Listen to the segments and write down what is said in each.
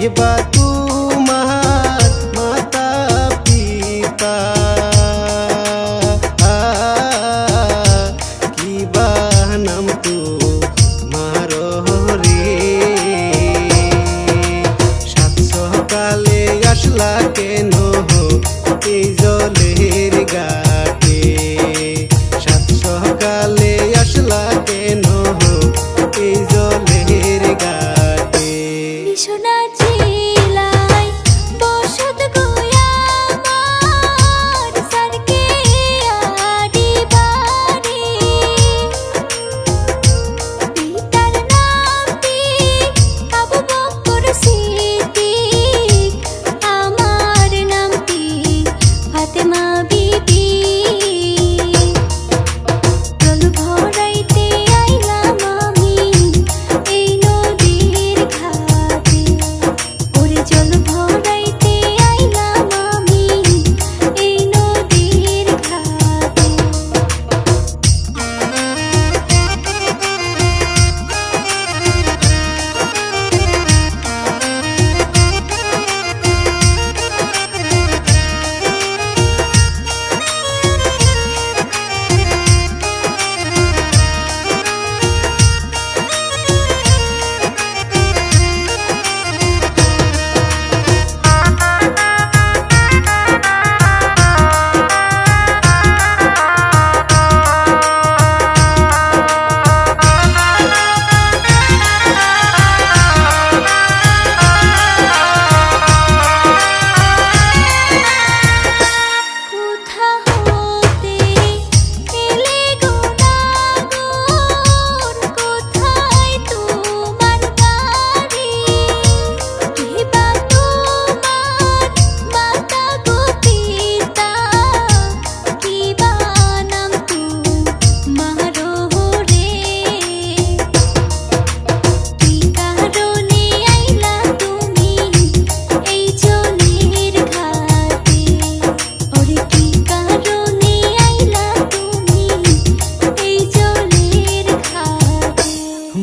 বা তোমার মাতা পিতা কি বা নাম তোমার রে সাত সকালে আসলা কেন এই জলের ঘাটে সাত সকালে আসলা কেন এই জলের ঘাটে বিছনা চিলাই বসত গোয়া আমার সারকে আড়ি বাড়ি পিতার নামটি আবু বকর সিদ্দিক আমার নামটি ফাতেমা বিবি জল ভরাইতে আইলাম আমি এই নদীর ঘাটে ওরে জল ভরাইতে আইলাম আমি এই নদীর ঘাটে কোথা হতে এলে গো নাগর কোথায় তোমার বাড়ি কে বা তোমার মাতা গো পিতা কি বা নাম তোমার রে কি কারণে আইলা তুমি এই জলের ঘাটে ওরে কি কারণে আইলা তুমি এই জলের ঘাটে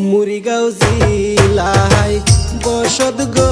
মুড়িগাঁও জিলায় বসত গো